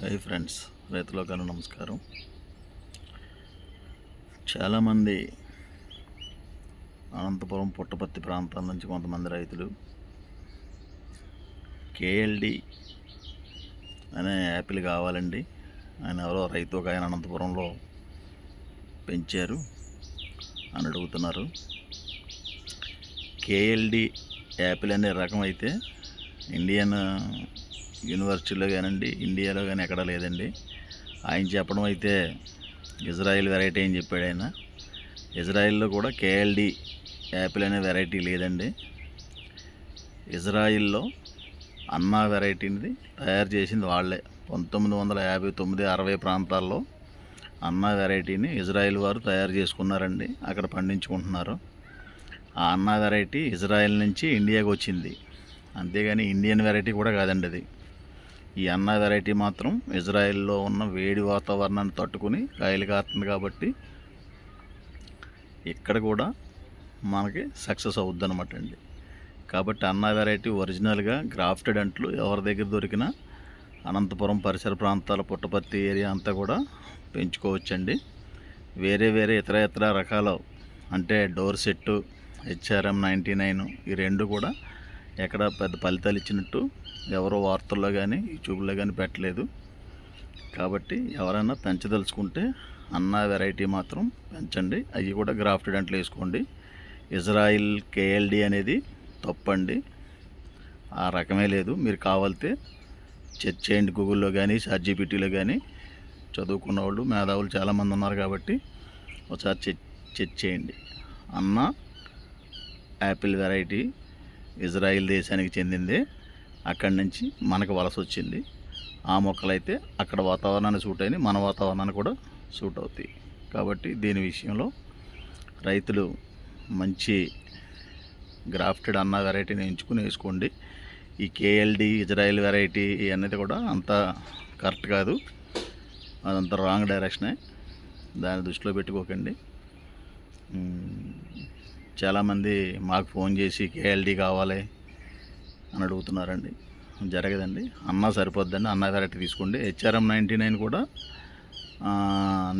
Hi friends, రైతులకు నమస్కారం. చాలామంది అనంతపురం పుట్టపర్తి ప్రాంతాల నుంచి కొంతమంది రైతులు కేఎల్డి అనే యాపిల్ కావాలండి, ఆయన ఎవరో రైతు ఒక ఆయన అనంతపురంలో పెంచారు అని అడుగుతున్నారు. కేఎల్డి యాపిల్ అనే రకం అయితే ఇండియన్ యూనివర్సిటీలో కానివ్వండి, ఇండియాలో కానీ ఎక్కడా లేదండి. ఆయన చెప్పడం అయితే ఇజ్రాయిల్ వెరైటీ అని చెప్పాడు ఆయన. ఇజ్రాయిల్లో కూడా కేఎల్డి యాపిల్ అనే వెరైటీ లేదండి. ఇజ్రాయిల్లో అన్నా వెరైటీని తయారు చేసింది వాళ్ళే. 1959, 60 ప్రాంతాల్లో అన్నా వెరైటీని ఇజ్రాయిల్ వారు తయారు చేసుకున్నారండి, అక్కడ పండించుకుంటున్నారు. ఆ అన్నా వెరైటీ ఇజ్రాయిల్ నుంచి ఇండియాకి వచ్చింది, అంతేగాని ఇండియన్ వెరైటీ కూడా కాదండి అది. ఈ అన్నా వెరైటీ మాత్రం ఇజ్రాయెల్లో ఉన్న వేడి వాతావరణాన్ని తట్టుకుని కాయలు కాస్తుంది కాబట్టి ఇక్కడ కూడా మనకి సక్సెస్ అవుద్ది అనమాట అండి. కాబట్టి అన్నా వెరైటీ ఒరిజినల్గా గ్రాఫ్టెడ్ అంట్లు ఎవరి దగ్గర దొరికినా అనంతపురం పరిసర ప్రాంతాల పుట్టపర్తి ఏరియా అంతా కూడా పెంచుకోవచ్చండి. వేరే ఇతర రకాలు అంటే డోర్ సెట్టు, HRM 99 ఈ రెండు కూడా ఎక్కడ పెద్ద ఫలితాలు ఇచ్చినట్టు ఎవరో వార్తల్లో కానీ యూట్యూబ్లో కానీ పెట్టలేదు. కాబట్టి ఎవరైనా పెంచదలుచుకుంటే అన్నా వెరైటీ మాత్రం పెంచండి, అవి కూడా గ్రాఫ్టెడ్ అంట్లు వేసుకోండి. ఇజ్రాయిల్ కేఎల్డి అనేది తప్పండి, ఆ రకమే లేదు. మీరు కావాలితే చెక్ చేయండి, గూగుల్లో కానీ ChatGPTలో కానీ. చదువుకున్న వాళ్ళు మేధావులు చాలామంది ఉన్నారు కాబట్టి ఒకసారి చెక్ చేయండి. అన్నా యాపిల్ వెరైటీ ఇజ్రాయిల్ దేశానికి చెందిందే, అక్కడి నుంచి మనకు వలస వచ్చింది. ఆ మొక్కలైతే అక్కడ వాతావరణాన్ని సూట్ అయినాయి, మన వాతావరణాన్ని కూడా సూట్ అవుతాయి. కాబట్టి దీని విషయంలో రైతులు మంచి గ్రాఫ్టెడ్ అన్న వెరైటీని ఎంచుకుని వేసుకోండి. ఈ కేఎల్డి ఇజ్రాయిల్ వెరైటీ అనేది కూడా అంత కరెక్ట్ కాదు, అదంతా రాంగ్ డైరెక్షనే, దాన్ని దృష్టిలో పెట్టుకోకండి. చాలామంది మాకు ఫోన్ చేసి కేఎల్డి కావాలి అని అడుగుతున్నారండి. జరగదండి, అన్నా సరిపోద్దండి, అన్నా వెరైటీ తీసుకోండి. HRM 99 కూడా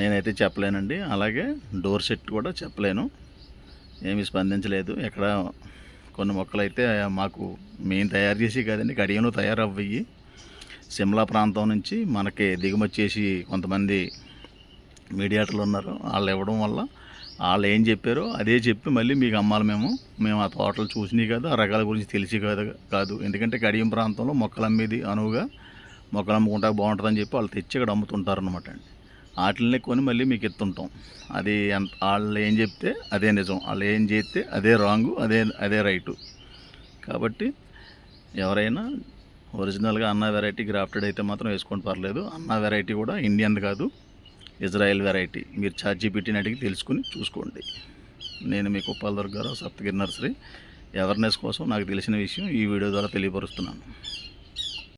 నేనైతే చెప్పలేనండి, అలాగే డోర్ సెట్ కూడా చెప్పలేను, ఏమీ స్పందించలేదు. ఎక్కడ కొన్ని మొక్కలు అయితే మాకు మేము తయారు చేసి కాదండి, కడియంలో తయారవ్వయి సిమ్లా ప్రాంతం నుంచి మనకి దిగుమతి చేసి కొంతమంది మీడియేటర్లు ఉన్నారు, వాళ్ళు ఇవ్వడం వల్ల వాళ్ళు ఏం చెప్పారో అదే చెప్పి మళ్ళీ మీకు అమ్మాలి. మేము ఆ తోటలు చూసినాయి కాదు, ఆ రకాల గురించి తెలిసి కాదు. ఎందుకంటే కడియం ప్రాంతంలో మొక్కలు అమ్మేది అనువుగా మొక్కలు అమ్ముకుంటా బాగుంటుందని చెప్పి వాళ్ళు తెచ్చి ఇక్కడ అమ్ముతుంటారు అనమాట అండి. వాటిని కొని మళ్ళీ మీకు ఎత్తుంటాం. అది వాళ్ళు ఏం చెప్తే అదే నిజం, వాళ్ళు ఏం చేస్తే అదే రాంగు, అదే రైటు. కాబట్టి ఎవరైనా ఒరిజినల్గా అన్నా వెరైటీ గ్రాఫ్టెడ్ అయితే మాత్రం వేసుకోండి, పర్లేదు. అన్నా వెరైటీ కూడా ఇండియన్ కాదు, ఇజ్రాయెల్ వెరైటీ. మీరు ChatGPTని అడిగి తెలుసుకుని చూసుకోండి. నేను మీ కుప్పాల దుర్గారావు, సప్తగిరి నర్సరీ. అవేర్నెస్ కోసం నాకు తెలిసిన విషయం ఈ వీడియో ద్వారా తెలియపరుస్తున్నాను.